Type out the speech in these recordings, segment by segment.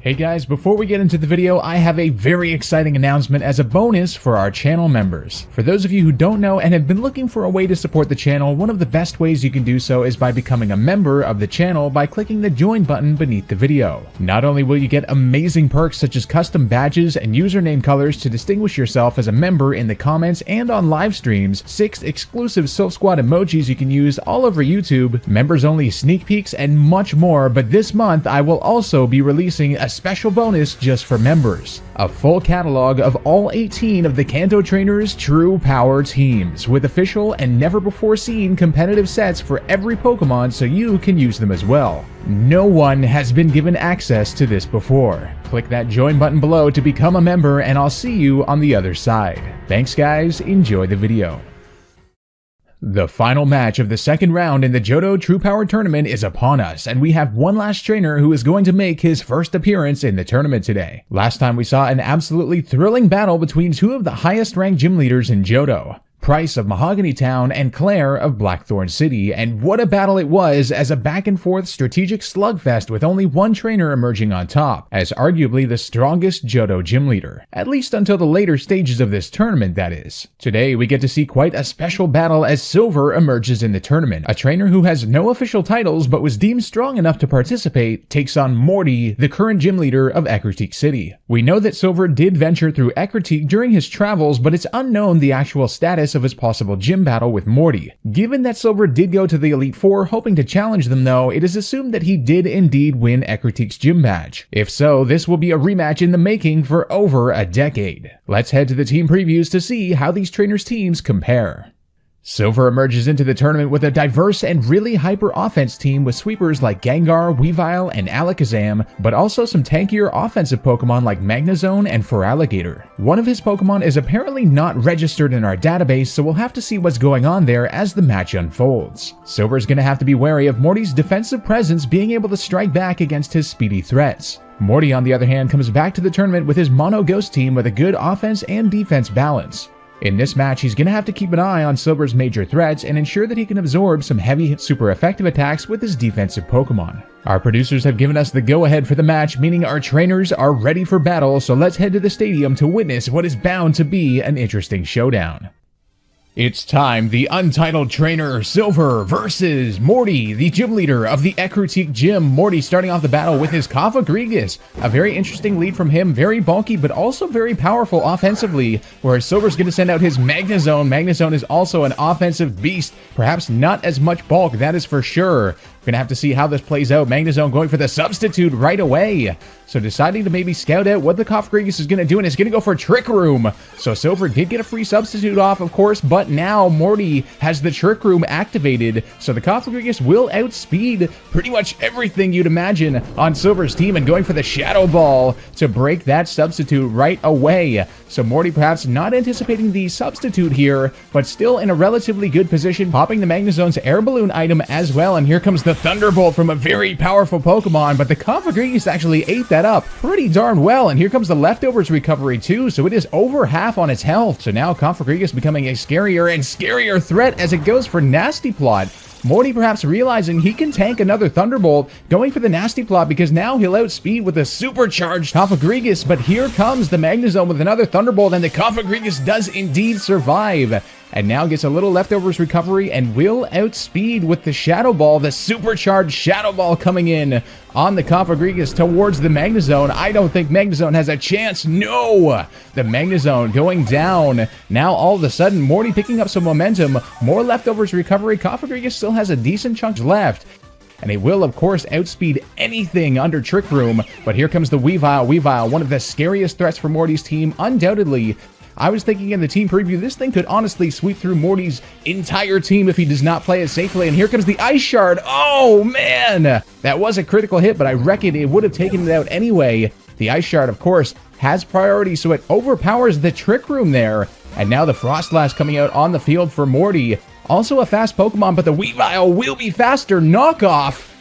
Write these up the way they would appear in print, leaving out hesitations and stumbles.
Hey guys, before we get into the video, I have a very exciting announcement as a bonus for our channel members. For those of you who don't know and have been looking for a way to support the channel, one of the best ways you can do so is by becoming a member of the channel by clicking the join button beneath the video. Not only will you get amazing perks such as custom badges and username colors to distinguish yourself as a member in the comments and on live streams, 6 exclusive Silph Squad emojis you can use all over YouTube, members only sneak peeks, and much more, but this month I will also be releasing a special bonus just for members. A full catalog of all 18 of the Johto Trainer's True Power teams, with official and never before seen competitive sets for every Pokemon so you can use them as well. No one has been given access to this before. Click that join button below to become a member and I'll see you on the other side. Thanks guys, enjoy the video. The final match of the second round in the Johto True Power Tournament is upon us, and we have one last trainer who is going to make his first appearance in the tournament today. Last time we saw an absolutely thrilling battle between two of the highest ranked gym leaders in Johto, Price of Mahogany Town and Claire of Blackthorn City, and what a battle it was as a back and forth strategic slugfest with only one trainer emerging on top, as arguably the strongest Johto gym leader, at least until the later stages of this tournament, that is. Today we get to see quite a special battle as Silver emerges in the tournament. A trainer who has no official titles but was deemed strong enough to participate takes on Morty, the current gym leader of Ecruteak City. We know that Silver did venture through Ecruteak during his travels, but it's unknown the actual status of his possible gym battle with Morty. Given that Silver did go to the Elite Four hoping to challenge them though, it is assumed that he did indeed win Ecruteak's gym badge. If so, this will be a rematch in the making for over a decade. Let's head to the team previews to see how these trainers' teams compare. Silver emerges into the tournament with a diverse and really hyper-offense team with sweepers like Gengar, Weavile, and Alakazam, but also some tankier offensive Pokemon like Magnezone and Feraligatr. One of his Pokemon is apparently not registered in our database, so we'll have to see what's going on there as the match unfolds. Silver's gonna have to be wary of Morty's defensive presence being able to strike back against his speedy threats. Morty, on the other hand, comes back to the tournament with his Mono Ghost team with a good offense and defense balance. In this match, he's going to have to keep an eye on Silver's major threats and ensure that he can absorb some heavy, super effective attacks with his defensive Pokemon. Our producers have given us the go-ahead for the match, meaning our trainers are ready for battle, so let's head to the stadium to witness what is bound to be an interesting showdown. It's time, the Untitled Trainer Silver versus Morty, the gym leader of the Ecruteak Gym. Morty starting off the battle with his Cofagrigus. A very interesting lead from him, very bulky but also very powerful offensively, whereas Silver's going to send out his Magnezone. Magnezone is also an offensive beast, perhaps not as much bulk, that is for sure. We're gonna have to see how this plays out. Magnezone going for the substitute right away. So deciding to maybe scout out what the Cofagrigus is gonna do, and it's gonna go for Trick Room. So Silver did get a free substitute off, of course, but now Morty has the Trick Room activated. So the Cofagrigus will outspeed pretty much everything you'd imagine on Silver's team, and going for the Shadow Ball to break that substitute right away. So Morty perhaps not anticipating the substitute here, but still in a relatively good position, popping the Magnezone's Air Balloon item as well, and here comes the Thunderbolt from a very powerful Pokemon, but the Cofagrigus actually ate that up pretty darn well, and here comes the Leftovers recovery too, so it is over half on its health. So now Cofagrigus becoming a scarier and scarier threat as it goes for Nasty Plot. Morty perhaps realizing he can tank another Thunderbolt, going for the Nasty Plot because now he'll outspeed with a supercharged Cofagrigus, but here comes the Magnezone with another Thunderbolt, and the Cofagrigus does indeed survive. And now gets a little Leftovers recovery and will outspeed with the Shadow Ball, the supercharged Shadow Ball coming in on the Cofagrigus towards the Magnezone. I don't think Magnezone has a chance. No! The Magnezone going down. Now all of a sudden, Morty picking up some momentum. More Leftovers recovery. Cofagrigus still has a decent chunk left. And it will, of course, outspeed anything under Trick Room. But here comes the Weavile. Weavile, one of the scariest threats for Morty's team, undoubtedly. I was thinking in the team preview, this thing could honestly sweep through Morty's entire team if he does not play it safely. And here comes the Ice Shard. Oh, man! That was a critical hit, but I reckon it would have taken it out anyway. The Ice Shard, of course, has priority, so it overpowers the Trick Room there. And now the Frostlass coming out on the field for Morty. Also a fast Pokemon, but the Weavile will be faster. Knockoff!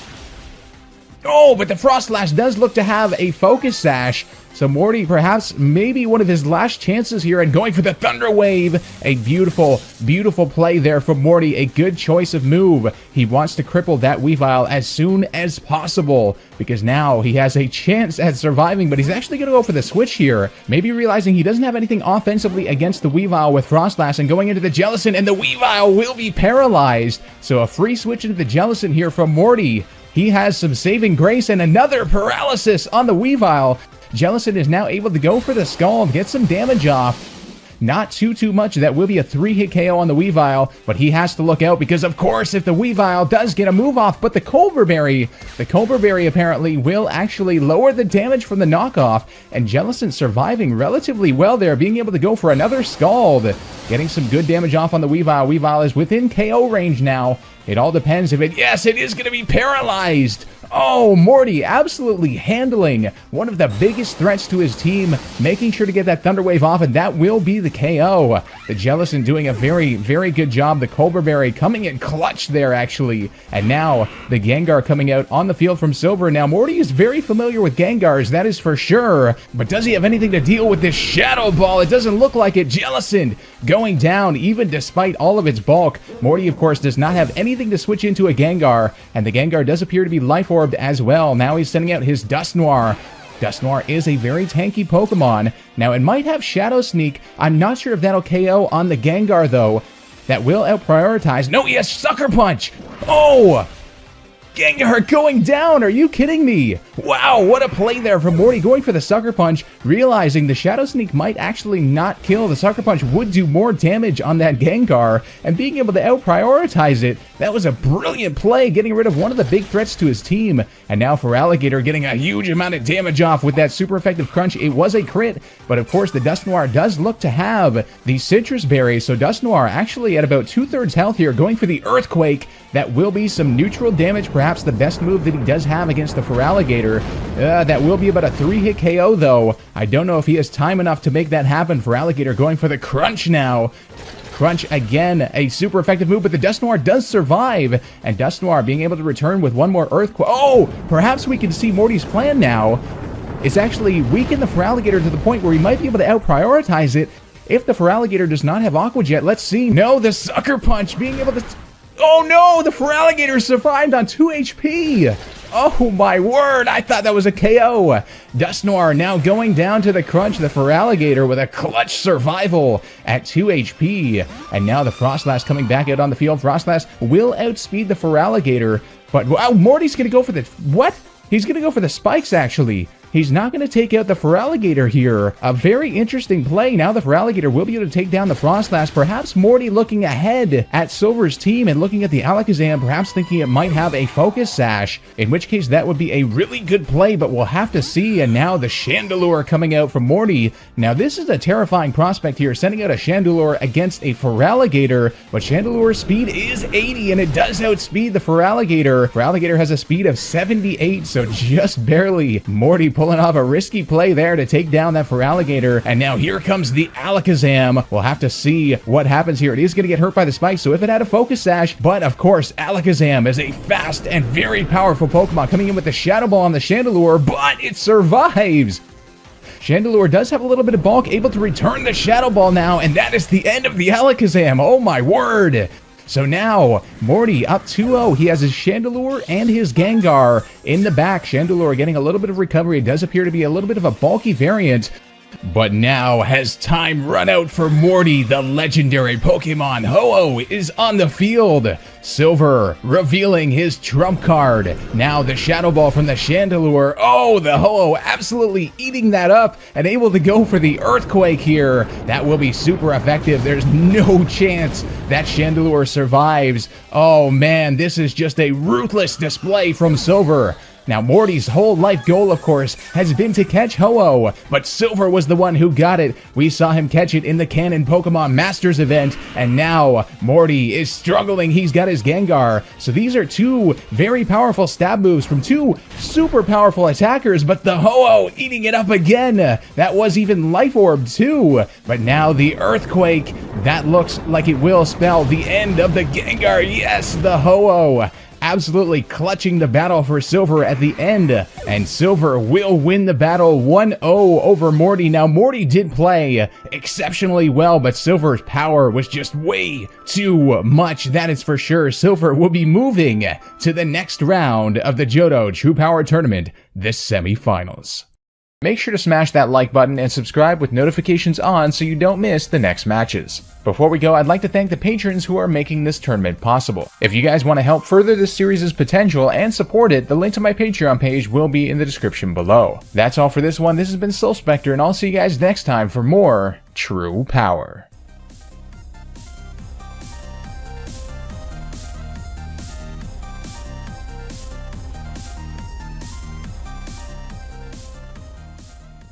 Oh, but the Froslash does look to have a Focus Sash. So Morty, perhaps maybe one of his last chances here and going for the Thunder Wave. A beautiful, beautiful play there from Morty. A good choice of move. He wants to cripple that Weavile as soon as possible because now he has a chance at surviving, but he's actually going to go for the switch here. Maybe realizing he doesn't have anything offensively against the Weavile with Froslash and going into the Jellicent, and the Weavile will be paralyzed. So a free switch into the Jellicent here from Morty. He has some saving grace and another paralysis on the Weavile. Jellicent is now able to go for the Scald, get some damage off. Not too much. That will be a 3-hit KO on the Weavile, but he has to look out because, of course, if the Weavile does get a move off, but the Culver Berry apparently will actually lower the damage from the knockoff, and Jellicent surviving relatively well there, being able to go for another Scald, getting some good damage off on the Weavile. Weavile is within KO range now. It all depends if it... Yes, it is going to be paralyzed! Oh, Morty absolutely handling one of the biggest threats to his team, making sure to get that Thunder Wave off, and that will be the KO. The Jellicent doing a very, very good job. The Culver Berry coming in clutch there, actually. And now, the Gengar coming out on the field from Silver. Now, Morty is very familiar with Gengars, that is for sure. But does he have anything to deal with this Shadow Ball? It doesn't look like it. Jellicent going down, even despite all of its bulk. Morty, of course, does not have anything to switch into a Gengar, and the Gengar does appear to be Life Orbed as well. Now he's sending out his Dusknoir. Dusknoir is a very tanky Pokemon. Now it might have Shadow Sneak. I'm not sure if that'll KO on the Gengar though. That will out-prioritize. No, he has Sucker Punch! Oh! Gengar going down! Are you kidding me? Wow, what a play there from Morty, going for the Sucker Punch, realizing the Shadow Sneak might actually not kill. The Sucker Punch would do more damage on that Gengar, and being able to out-prioritize it, that was a brilliant play, getting rid of one of the big threats to his team. And now Feraligatr getting a huge amount of damage off with that super effective crunch. It was a crit, but of course the Dusknoir does look to have the Citrus Berry, so Dusknoir actually at about 2/3 health here, going for the Earthquake. That will be some neutral damage, perhaps the best move that he does have against the Feraligatr. That will be about a 3-hit KO, though. I don't know if he has time enough to make that happen. Feraligatr going for the Crunch now. Crunch again, a super effective move, but the Dusknoir does survive. And Dusknoir being able to return with one more Earthquake. Oh, perhaps we can see Morty's plan now. It's actually weaken the Feraligatr to the point where he might be able to out-prioritize it. If the Feraligatr does not have Aqua Jet, let's see. No, the Sucker Punch being able to... Oh no, the Feraligatr survived on 2 HP! Oh my word, I thought that was a KO! Dusknoir now going down to the Crunch, the Feraligatr with a clutch survival at 2 HP. And now the Froslash coming back out on the field. Froslash will outspeed the Feraligatr, but wow, Morty's gonna go for the... What? He's gonna go for the spikes, actually. He's not going to take out the Feraligatr here. A very interesting play. Now the Feraligatr will be able to take down the Froslash. Perhaps Morty looking ahead at Silver's team and looking at the Alakazam, perhaps thinking it might have a Focus Sash, in which case that would be a really good play, but we'll have to see. And now the Chandelure coming out from Morty. Now this is a terrifying prospect here, sending out a Chandelure against a Feraligatr, but Chandelure's speed is 80, and it does outspeed the Feraligatr. Feraligatr has a speed of 78, so just barely. Morty pulling off a risky play there to take down that Feraligatr, and now here comes the Alakazam. We'll have to see what happens here. It is going to get hurt by the spike, so if it had a Focus Sash, but of course, Alakazam is a fast and very powerful Pokemon, coming in with the Shadow Ball on the Chandelure, but it survives! Chandelure does have a little bit of bulk, able to return the Shadow Ball now, and that is the end of the Alakazam. Oh my word! So now, Morty up 2-0. He has his Chandelure and his Gengar in the back. Chandelure getting a little bit of recovery. It does appear to be a little bit of a bulky variant. But now has time run out for Morty, the legendary Pokemon. Ho-Oh is on the field. Silver revealing his trump card. Now the Shadow Ball from the Chandelure. Oh, the Ho-Oh absolutely eating that up and able to go for the Earthquake here. That will be super effective. There's no chance that Chandelure survives. Oh man, this is just a ruthless display from Silver. Now, Morty's whole life goal, of course, has been to catch Ho-Oh, but Silver was the one who got it. We saw him catch it in the Canon Pokemon Masters event, and now Morty is struggling. He's got his Gengar. So these are two very powerful stab moves from two super powerful attackers, but the Ho-Oh eating it up again. That was even Life Orb too. But now the Earthquake, that looks like it will spell the end of the Gengar. Yes, the Ho-Oh absolutely clutching the battle for Silver at the end, and Silver will win the battle 1-0 over Morty. Now, Morty did play exceptionally well, but Silver's power was just way too much, that is for sure. Silver will be moving to the next round of the Johto True Power Tournament, the semifinals. Make sure to smash that like button and subscribe with notifications on so you don't miss the next matches. Before we go, I'd like to thank the patrons who are making this tournament possible. If you guys want to help further this series' potential and support it, the link to my Patreon page will be in the description below. That's all for this one. This has been SilphSpectre, and I'll see you guys next time for more True Power.